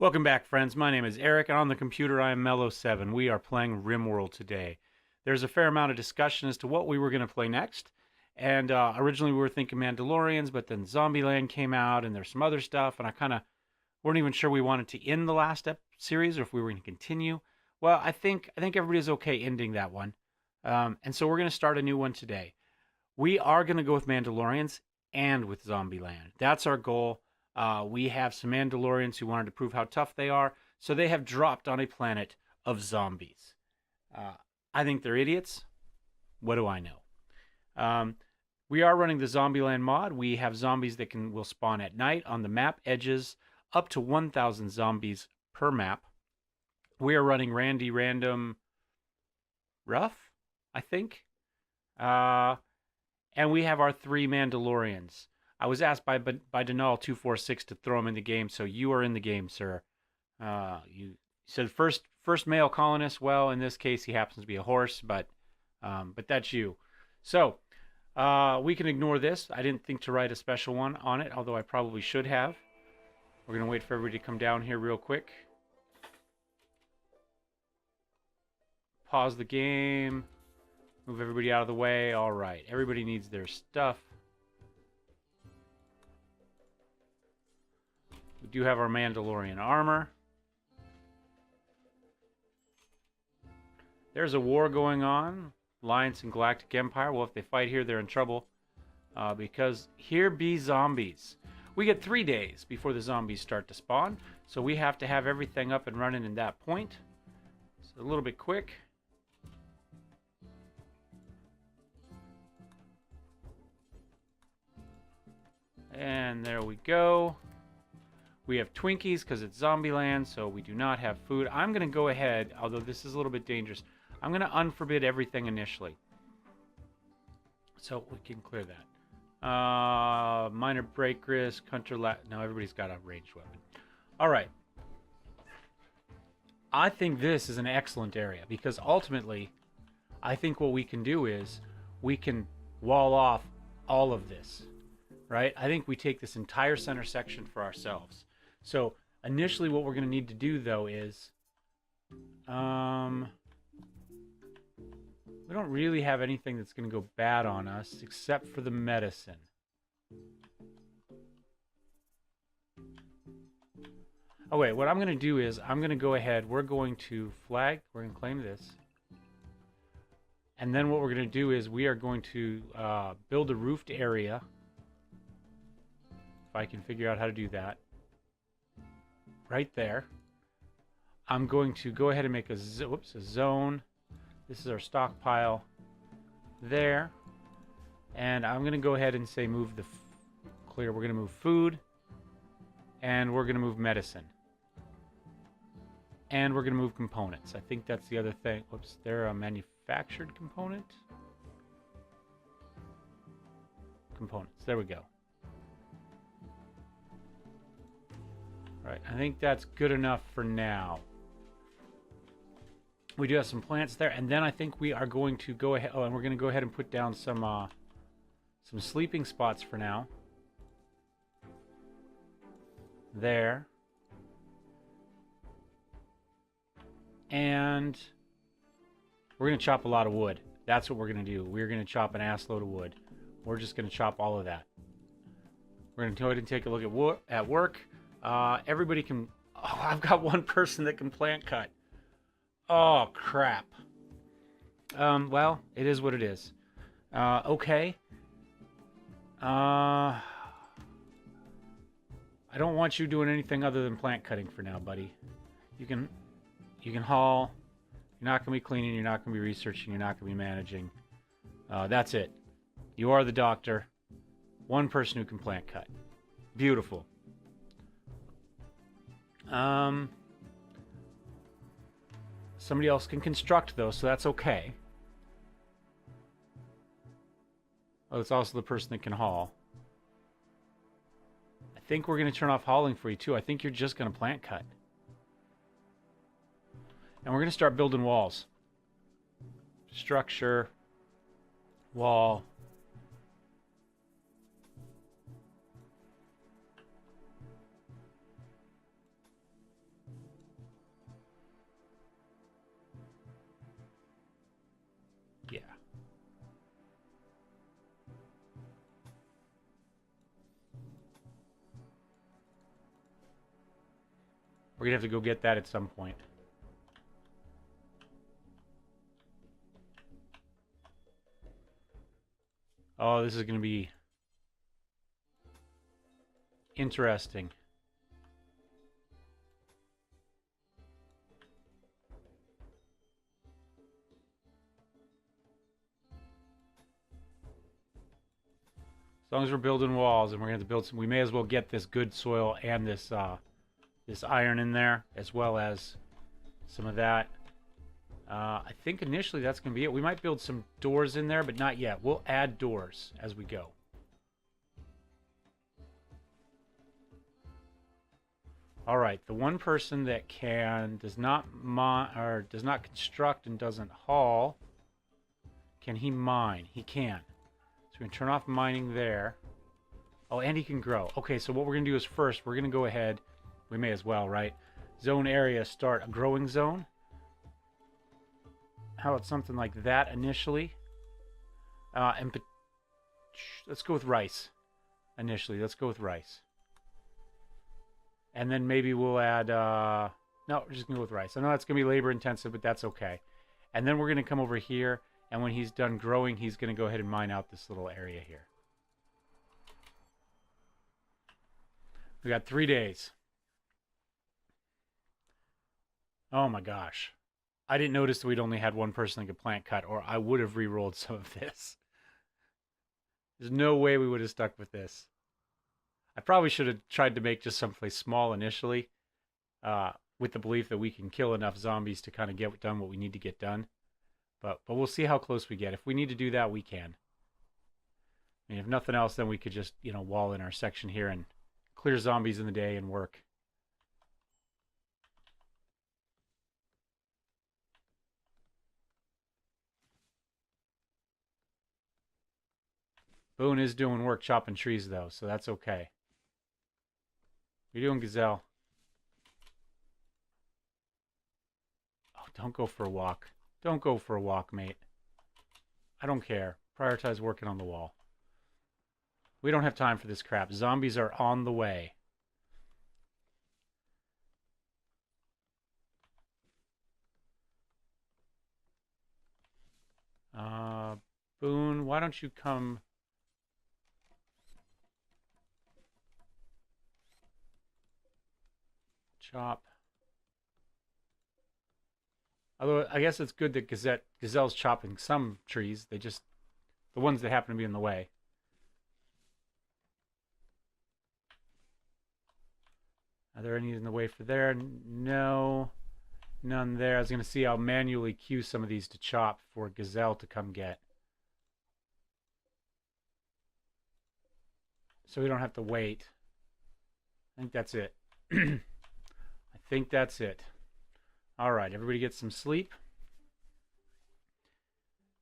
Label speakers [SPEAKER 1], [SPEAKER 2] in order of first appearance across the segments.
[SPEAKER 1] Welcome back, friends. My name is Eric, and on the computer I am Mellow7. We are playing Rimworld today. There's a fair amount of discussion as to what we were going to play next, and originally we were thinking Mandalorians, but then Zombieland came out, and there's some other stuff, and I kind of weren't even sure we wanted to end the last series or if we were going to continue. Well, I think everybody's okay ending that one, and so we're going to start a new one today. We are going to go with Mandalorians and with Zombieland. That's our goal. We have some Mandalorians who wanted to prove how tough they are, so they have dropped on a planet of zombies. Uh, I think they're idiots. What do I know? We are running the Zombieland mod. We have zombies that will spawn at night on the map edges, up to 1,000 zombies per map. We are running Randy Random Rough, I think. And we have our 3 Mandalorians. I was asked by Denal246 to throw him in the game, so you are in the game, sir. You said first male colonist. Well, in this case, he happens to be a horse, but that's you. So we can ignore this. I didn't think to write a special one on it, although I probably should have. We're gonna wait for everybody to come down here real quick. Pause the game. Move everybody out of the way. All right, everybody needs their stuff. We do have our Mandalorian armor. There's a war going on. Alliance and Galactic Empire. Well, if they fight here, they're in trouble. Because here be zombies. We get 3 days before the zombies start to spawn. So we have to have everything up and running in that point. So a little bit quick. And there we go. We have Twinkies because it's Zombieland, so we do not have food. I'm going to go ahead, although this is a little bit dangerous. I'm going to unforbid everything initially. So we can clear that. Minor break risk, hunter no, everybody's got a ranged weapon. All right. I think this is an excellent area because ultimately, I think what we can do is we can wall off all of this. Right? I think we take this entire center section for ourselves. So initially what we're going to need to do though is we don't really have anything that's going to go bad on us except for the medicine. Oh wait, what I'm going to do is I'm going to go ahead, we're going to claim this. And then what we're going to do is we are going to build a roofed area. If I can figure out how to do that. Right there. I'm going to go ahead and make a zone. This is our stockpile there. And I'm going to go ahead and say move the clear. We're going to move food. And we're going to move medicine. And we're going to move components. I think that's the other thing. Whoops, they're a manufactured component. Components. There we go. Right, I think that's good enough for now. We do have some plants there, and then I think we are going to go ahead. Oh, and we're going to go ahead and put down some sleeping spots for now. There. And we're going to chop a lot of wood. That's what we're going to do. We're going to chop an ass load of wood. We're just going to chop all of that. We're going to go ahead and take a look at work. Everybody can... Oh, I've got one person that can plant cut. Oh, crap. Well, it is what it is. Okay. I don't want you doing anything other than plant cutting for now, buddy. You can haul. You're not going to be cleaning. You're not going to be researching. You're not going to be managing. That's it. You are the doctor. One person who can plant cut. Beautiful. Somebody else can construct though, so that's okay. Oh, it's also the person that can haul. I think we're going to turn off hauling for you too. I think you're just going to plant cut. And we're going to start building walls. Structure. Wall. We're going to have to go get that at some point. Oh, this is going to be interesting. As long as we're building walls, and we're going to build some, we may as well get this good soil and this this iron in there, as well as some of that. I think initially that's going to be it. We might build some doors in there, but not yet. We'll add doors as we go. All right, the one person that does not construct and doesn't haul, can he mine? He can. So we can turn off mining there. Oh, and he can grow. Okay, so what we're going to do is first, we're going to go ahead. We may as well, right? Zone area, start a growing zone. How about something like that initially? And let's go with rice. Initially, let's go with rice. And then maybe we'll add... no, we're just going to go with rice. I know that's going to be labor intensive, but that's okay. And then we're going to come over here. And when he's done growing, he's going to go ahead and mine out this little area here. We got 3 days. Oh my gosh. I didn't notice that we'd only had one person that could plant cut, or I would have re-rolled some of this. There's no way we would have stuck with this. I probably should have tried to make just someplace small initially, with the belief that we can kill enough zombies to kind of get done what we need to get done. But we'll see how close we get. If we need to do that, we can. I mean, if nothing else, then we could just, wall in our section here and clear zombies in the day and work. Boone is doing work chopping trees, though, so that's okay. What are you doing, Gazelle? Oh, don't go for a walk. Don't go for a walk, mate. I don't care. Prioritize working on the wall. We don't have time for this crap. Zombies are on the way. Boone, why don't you come... Chop. Although I guess it's good that Gazelle's chopping some trees. The ones that happen to be in the way. Are there any in the way for there? No. None there. I was going to see I'll manually queue some of these to chop for Gazelle to come get. So we don't have to wait. I think that's it. I think that's it. All right, everybody get some sleep.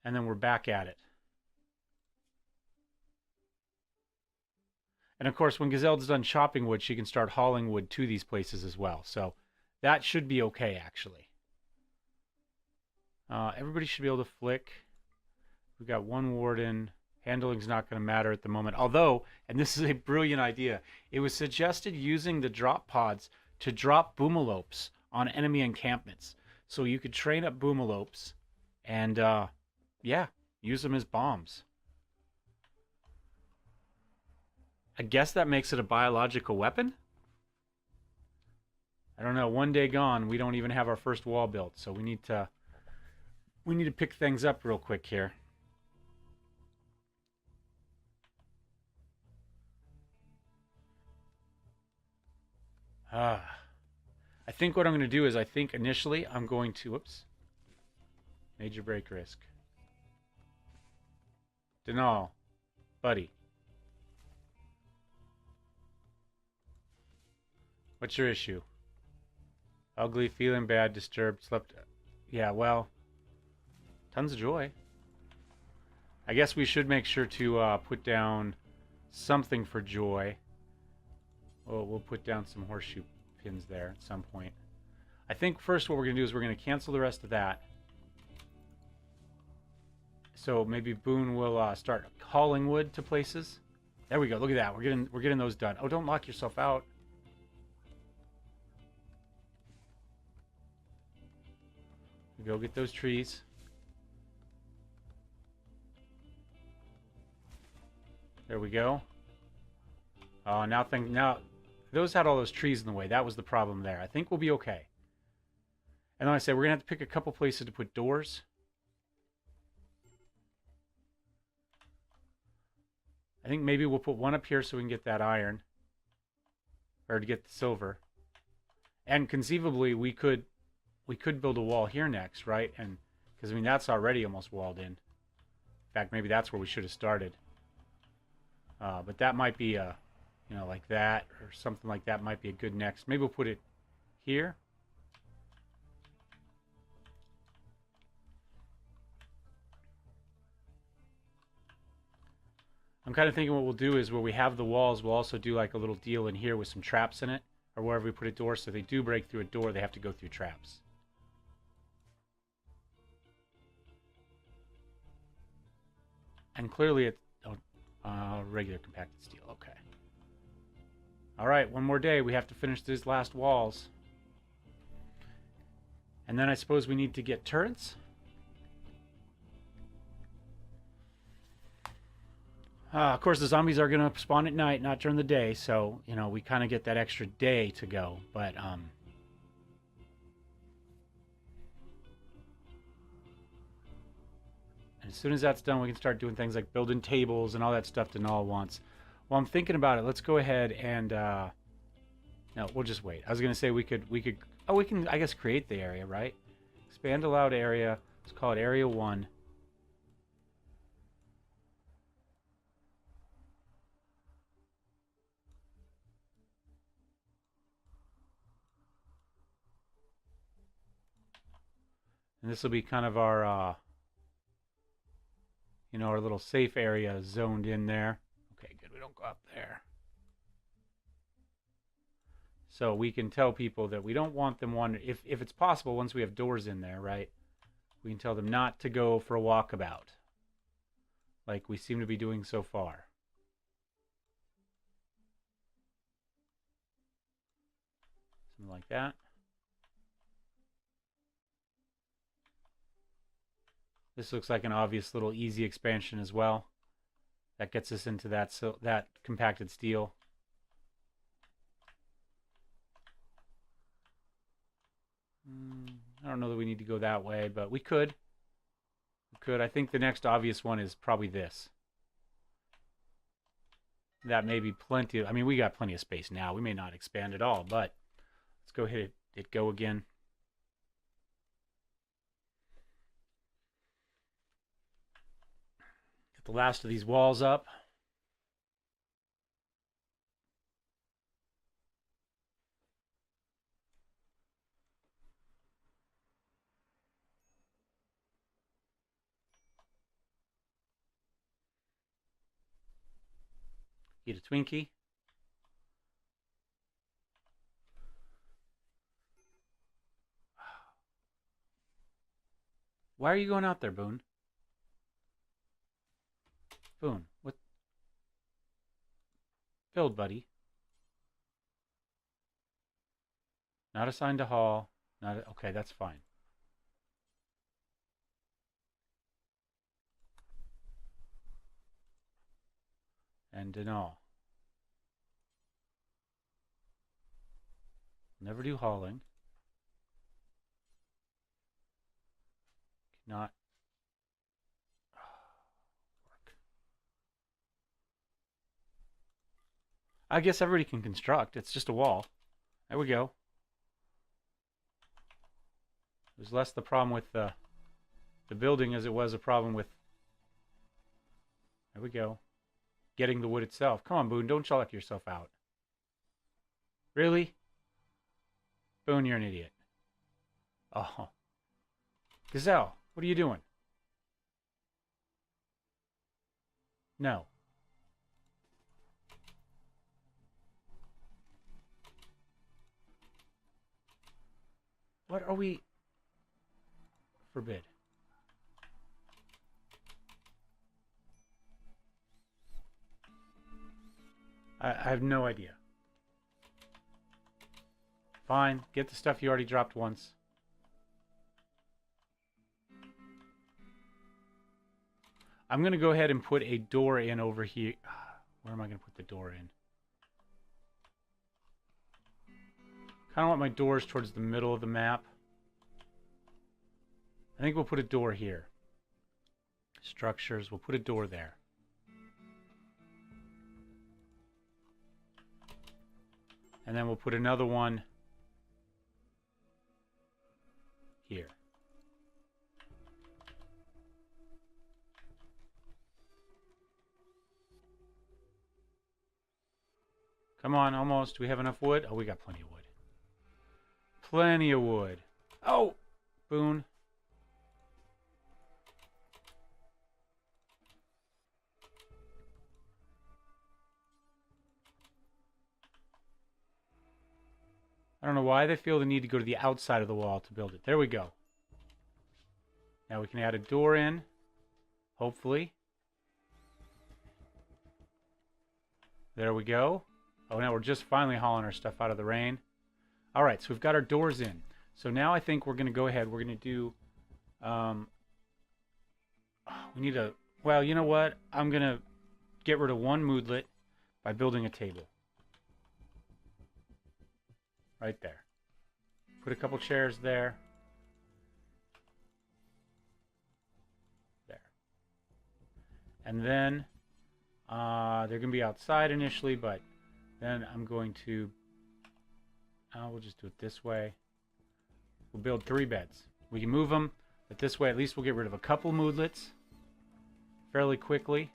[SPEAKER 1] And then we're back at it. And of course, when Gazelle's done chopping wood, she can start hauling wood to these places as well. So that should be okay, actually. Everybody should be able to flick. We've got one warden. Handling's not going to matter at the moment. Although, and this is a brilliant idea, it was suggested using the drop pods to drop boomalopes on enemy encampments. So you could train up boomalopes and, yeah, use them as bombs. I guess that makes it a biological weapon? I don't know. One day gone, we don't even have our first wall built. So we need to pick things up real quick here. I think what I'm going to do is I think initially I'm going to... Whoops. Major break risk. Denal. Buddy. What's your issue? Ugly, feeling bad, disturbed, slept... Yeah, well... Tons of joy. I guess we should make sure to put down something for joy. Oh, we'll put down some horseshoe pins there at some point. I think first what we're going to do is we're going to cancel the rest of that. So maybe Boone will start hauling wood to places. There we go. Look at that. We're getting those done. Oh, don't lock yourself out. Go get those trees. There we go. Oh, now those had all those trees in the way. That was the problem there. I think we'll be okay. And like I said, we're gonna have to pick a couple places to put doors. I think maybe we'll put one up here so we can get that iron, or to get the silver. And conceivably, we could build a wall here next, right? And because I mean that's already almost walled in. In fact, maybe that's where we should have started. But that might be a, you know, like that or something like that might be a good next. Maybe we'll put it here. I'm kind of thinking what we'll do is where we have the walls, we'll also do like a little deal in here with some traps in it, or wherever we put a door, so if they do break through a door, they have to go through traps. And clearly it's regular compacted steel. Okay. All right, one more day. We have to finish these last walls. And then I suppose we need to get turrets. Of course, the zombies are going to spawn at night, not during the day. So, you know, we kind of get that extra day to go. But, and as soon as that's done, we can start doing things like building tables and all that stuff to gnaw once. While I'm thinking about it, let's go ahead and, no, we'll just wait. I was going to say we could, oh, we can, I guess, create the area, right? Expand allowed area. Let's call it Area 1. And this will be kind of our, you know, our little safe area zoned in there. Okay, good. We don't go up there. So we can tell people that we don't want them wandering. If it's possible, once we have doors in there, right? We can tell them not to go for a walkabout, like we seem to be doing so far. Something like that. This looks like an obvious little easy expansion as well. That gets us into that compacted steel. I don't know that we need to go that way, but we could. We could. I think the next obvious one is probably this. That may be plenty. I mean, we got plenty of space now. We may not expand at all, but let's go hit it go again. Get the last of these walls up. Eat a Twinkie. Why are you going out there, Boone? Boone, what? Build, buddy. Not assigned to haul. Okay, that's fine. And no. Never do hauling. Cannot work. I guess everybody can construct. It's just a wall. There we go. There's less the problem with the building as it was a problem with... There we go. Getting the wood itself. Come on, Boone. Don't chuck yourself out. Really? Boone, you're an idiot. Oh. Gazelle, what are you doing? No. What are we... Forbid. I have no idea. Fine. Get the stuff you already dropped once. I'm going to go ahead and put a door in over here. Where am I going to put the door in? Kind of want my doors towards the middle of the map. I think we'll put a door here. Structures, we'll put a door there. And then we'll put another one here. Come on, almost. Do we have enough wood? Oh, we got plenty of wood. Plenty of wood. Oh! Boone. I don't know why they feel the need to go to the outside of the wall to build it. There we go. Now we can add a door in. Hopefully. There we go. Oh, now we're just finally hauling our stuff out of the rain. All right, so we've got our doors in. So now I think we're going to go ahead. We're going to do... we need a... Well, you know what? I'm going to get rid of one moodlet by building a table. Right there. Put a couple chairs there. There. And then they're going to be outside initially, but then I'm going to... we'll just do it this way. We'll build 3 beds. We can move them, but this way at least we'll get rid of a couple moodlets fairly quickly.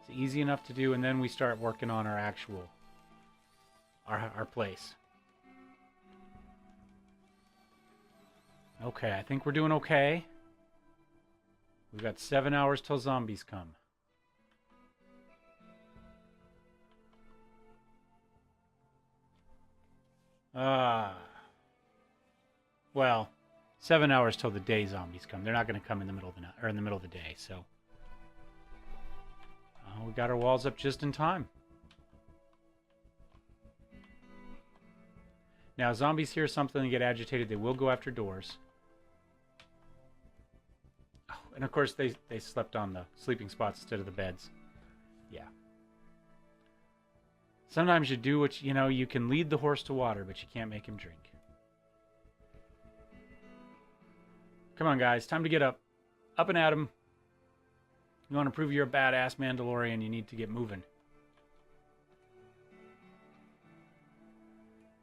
[SPEAKER 1] It's easy enough to do, and then we start working on our actual... Our place. Okay, I think we're doing okay. We've got 7 hours till zombies come. Well, 7 hours till the day zombies come. They're not going to come in the middle of the night or in the middle of the day, so we got our walls up just in time. Now, zombies hear something and get agitated. They will go after doors. Oh, and of course, they slept on the sleeping spots instead of the beds. Yeah. Sometimes you do what, you can lead the horse to water, but you can't make him drink. Come on, guys. Time to get up. Up and at 'em. You want to prove you're a badass Mandalorian, you need to get moving.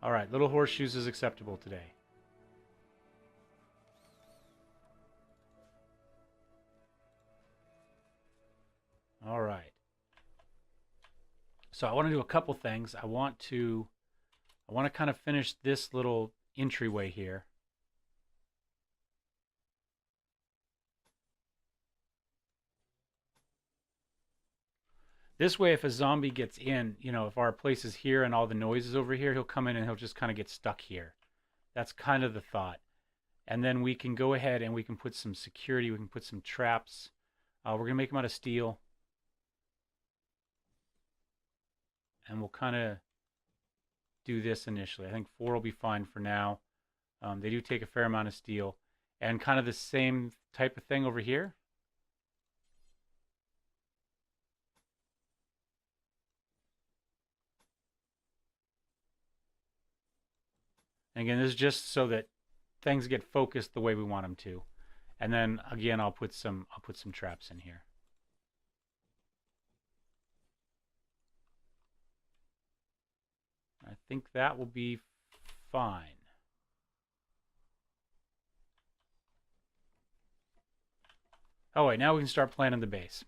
[SPEAKER 1] All right, little horseshoes is acceptable today. All right. So I want to do a couple things. I want to kind of finish this little entryway here. This way, if a zombie gets in, if our place is here and all the noise is over here, he'll come in and he'll just kind of get stuck here. That's kind of the thought. And then we can go ahead and we can put some security. We can put some traps. We're going to make them out of steel. And we'll kind of do this initially. I think 4 will be fine for now. They do take a fair amount of steel. And kind of the same type of thing over here. And again, this is just so that things get focused the way we want them to. And then again, I'll put some traps in here. I think that will be fine. Oh wait, now we can start planning the base.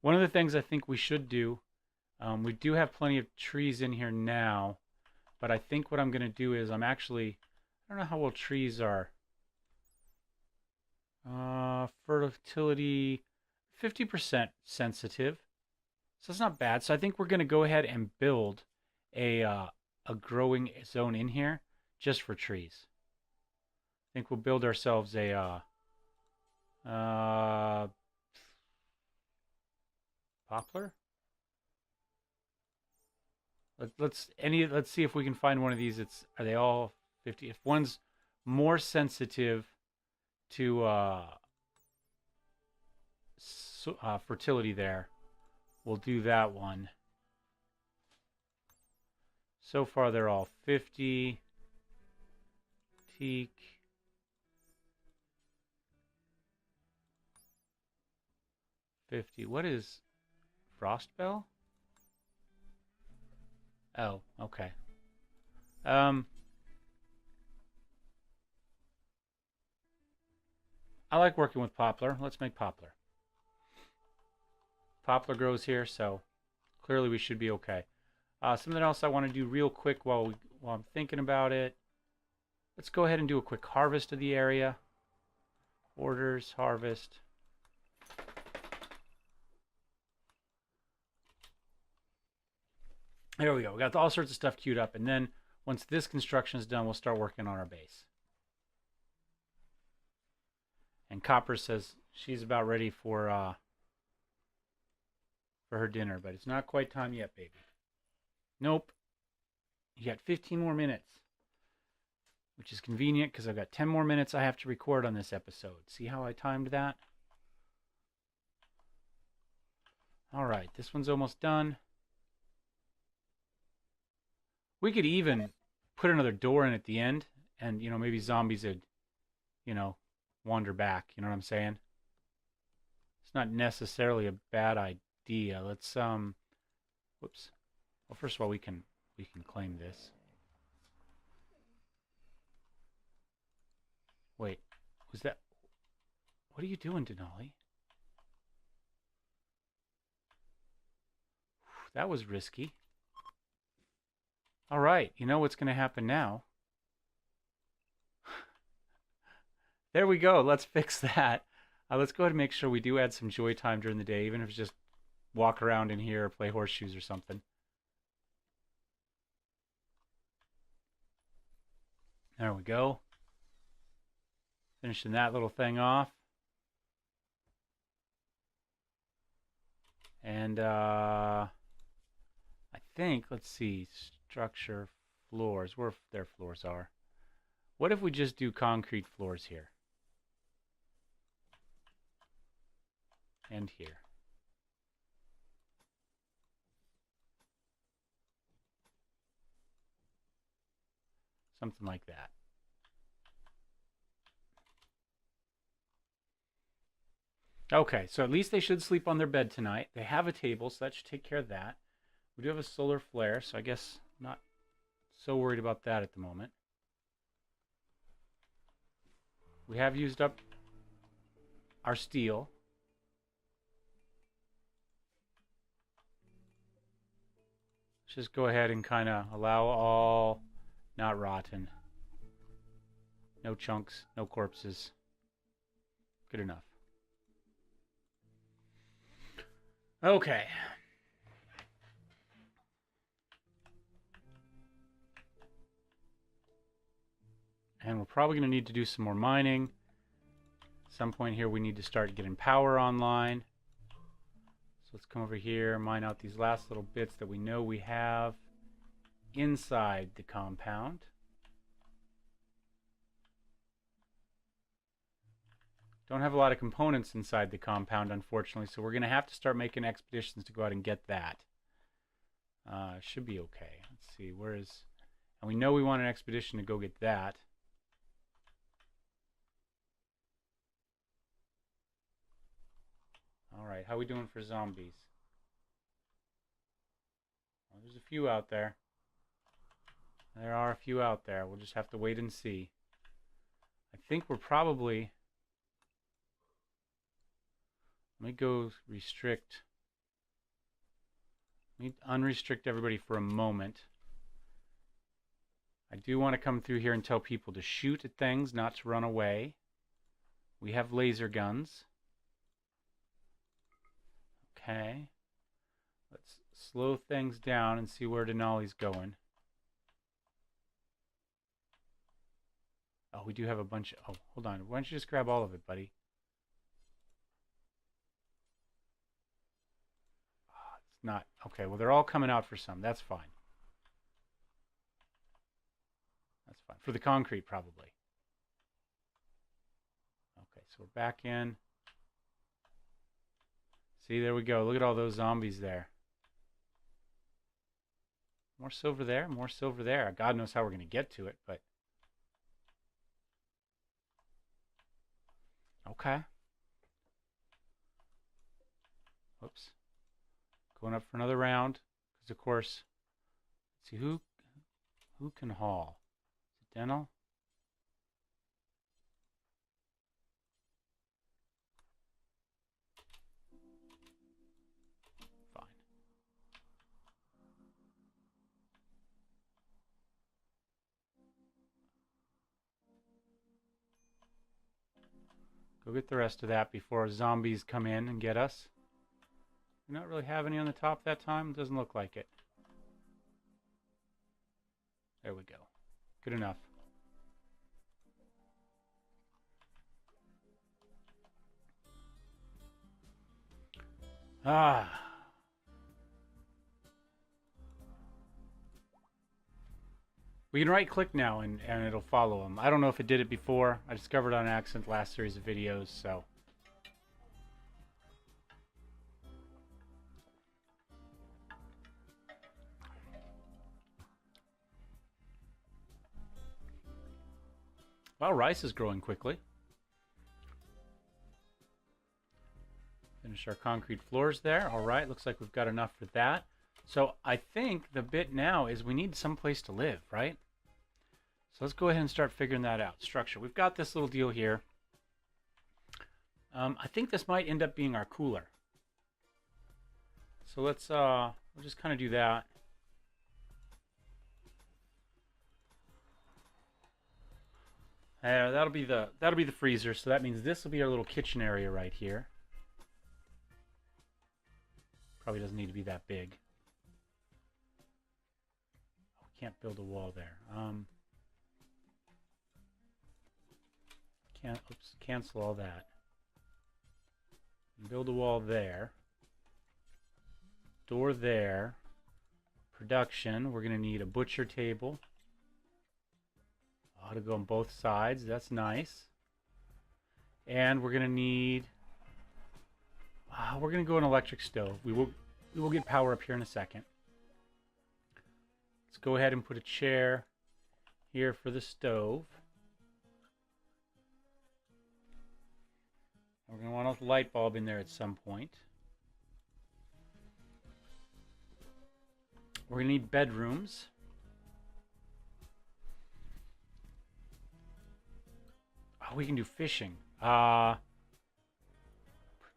[SPEAKER 1] One of the things I think we should do, we do have plenty of trees in here now. But I think what I'm going to do is I don't know how well trees are. Fertility, 50% sensitive. So it's not bad. So I think we're going to go ahead and build a growing zone in here just for trees. I think we'll build ourselves a poplar. Let's see if we can find one of these. Are they all 50? If one's more sensitive to fertility there. We'll do that one. So far, they're all 50. Teak. What is Frostbell? Oh, okay. I like working with poplar. Let's make poplar. Poplar grows here, so clearly we should be okay. Something else I want to do real quick while I'm thinking about it. Let's go ahead and do a quick harvest of the area. Orders, harvest. There we go. We got all sorts of stuff queued up. And then once this construction is done, we'll start working on our base. And Copper says she's about ready for her dinner, but it's not quite time yet, baby. Nope. You got 15 more minutes, which is convenient because I've got 10 more minutes I have to record on this episode. See how I timed that? All right, this one's almost done. We could even put another door in at the end, and, you know, maybe zombies would, you know, wander back. You know what I'm saying? It's not necessarily a bad idea. Let's, whoops. Well, first of all, we can claim this. Wait, was that... What are you doing, Denali? That was risky. All right, you know what's going to happen now. There we go. Let's fix that. Let's go ahead and make sure we do add some joy time during the day, even if it's just walk around in here or play horseshoes or something. There we go. Finishing that little thing off. And I think, let's see, structure, floors, where their floors are. What if we just do concrete floors here? And here. Something like that. Okay, so at least they should sleep on their bed tonight. They have a table, so that should take care of that. We do have a solar flare, so I guess not so worried about that at the moment. We have used up our steel. Let's just go ahead and kind of allow all not rotten. No chunks, no corpses. Good enough. Okay. And we're probably going to need to do some more mining. At some point here we need to start getting power online. So let's come over here, mine out these last little bits that we know we have inside the compound. Don't have a lot of components inside the compound, unfortunately, so we're going to have to start making expeditions to go out and get that. Should be okay. Let's see, where is... And we know we want an expedition to go get that. Alright, how are we doing for zombies? Well, there's a few out there. There are a few out there. We'll just have to wait and see. I think we're probably... Let me go restrict. Let me unrestrict everybody for a moment. I do want to come through here and tell people to shoot at things, not to run away. We have laser guns. Okay. Let's slow things down and see where Denali's going. Oh, we do have a bunch of... Oh, hold on. Why don't you just grab all of it, buddy? Oh, it's not... Okay, well, they're all coming out for some. That's fine. That's fine. For the concrete, probably. Okay, so we're back in. See, there we go. Look at all those zombies there. More silver there, more silver there. God knows how we're going to get to it, but... Okay. Whoops. Going up for another round. Because, of course... Let's see, who can haul? Is it Dental? Fine. Go get the rest of that before zombies come in and get us. We not really have any on the top that time. Doesn't look like it. There we go. Good enough. Ah. We can right click now and it'll follow them. I don't know if it did it before. I discovered on accident last series of videos, so. Well, rice is growing quickly. Finish our concrete floors there. All right, looks like we've got enough for that. So I think the bit now is we need some place to live, right? So let's go ahead and start figuring that out. Structure. We've got this little deal here. I think this might end up being our cooler. So let's we'll just kind of do that. That'll be the freezer. So that means this will be our little kitchen area right here. Probably doesn't need to be that big. Oh, we can't build a wall there. Cancel all that. Build a wall there. Door there. Production. We're going to need a butcher table. Ought to go on both sides. That's nice. And we're going to need... we're going to go an electric stove. We will get power up here in a second. Let's go ahead and put a chair here for the stove. We're going to want a light bulb in there at some point. We're going to need bedrooms. Oh, we can do fishing.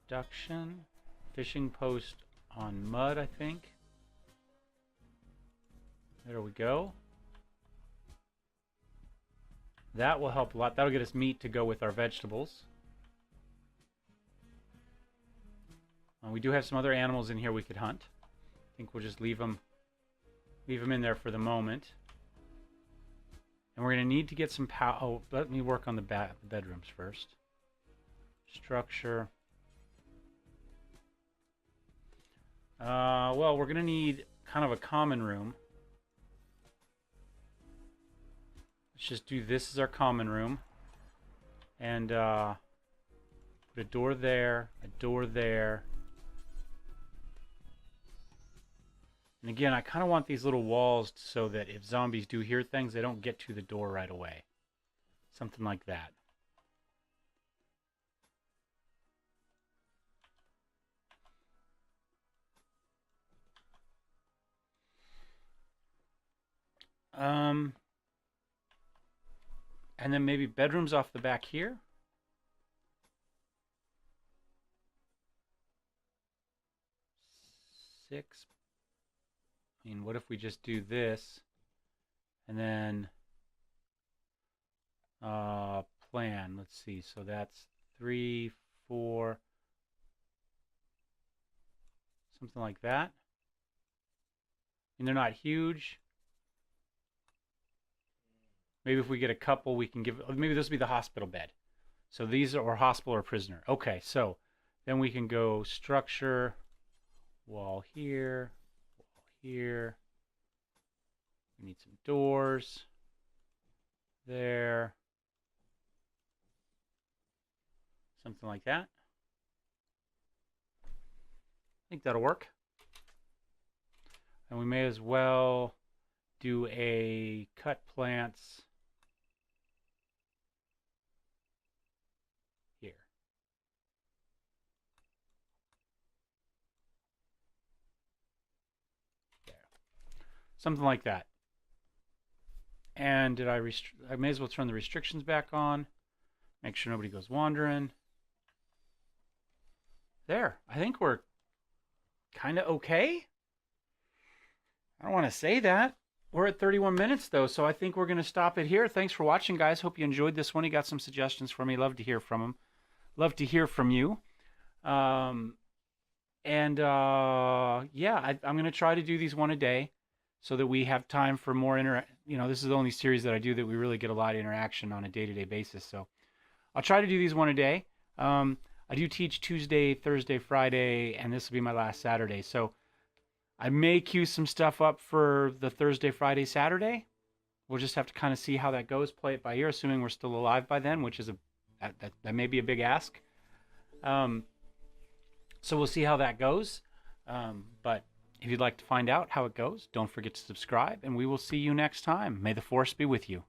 [SPEAKER 1] Production. Fishing post on mud, I think. There we go. That will help a lot. That'll get us meat to go with our vegetables. We do have some other animals in here we could hunt. I think we'll just leave them in there for the moment. And we're going to need to get some power. Oh, let me work on the bedrooms first. Structure. Well, we're going to need kind of a common room. Let's just do this as our common room. And put a door there, a door there. And again, I kind of want these little walls so that if zombies do hear things, they don't get to the door right away. Something like that. And then maybe bedrooms off the back here. Six. I mean, what if we just do this and then plan? Let's see. So that's 3, 4, something like that. And they're not huge. Maybe if we get a couple, we can give. Maybe this will be the hospital bed. So these are hospital or prisoner. Okay, so then we can go structure, wall here. Here. We need some doors. There. Something like that. think that'll work. And we may as well do a cut plants here. There. Something like that. And I may as well turn the restrictions back on. Make sure nobody goes wandering. There. I think we're kind of okay. I don't want to say that. We're at 31 minutes, though, so I think we're going to stop it here. Thanks for watching, guys. Hope you enjoyed this one. You got some suggestions for me. Love to hear from them. Love to hear from you. Yeah, I'm going to try to do these one a day so that we have time for more this is the only series that I do that we really get a lot of interaction on a day-to-day basis. So I'll try to do these one a day. I do teach Tuesday, Thursday, Friday, and this will be my last Saturday. So I may queue some stuff up for the Thursday, Friday, Saturday. We'll just have to kind of see how that goes, play it by ear, assuming we're still alive by then, which is that may be a big ask. So we'll see how that goes. But if you'd like to find out how it goes, don't forget to subscribe, and we will see you next time. May the Force be with you.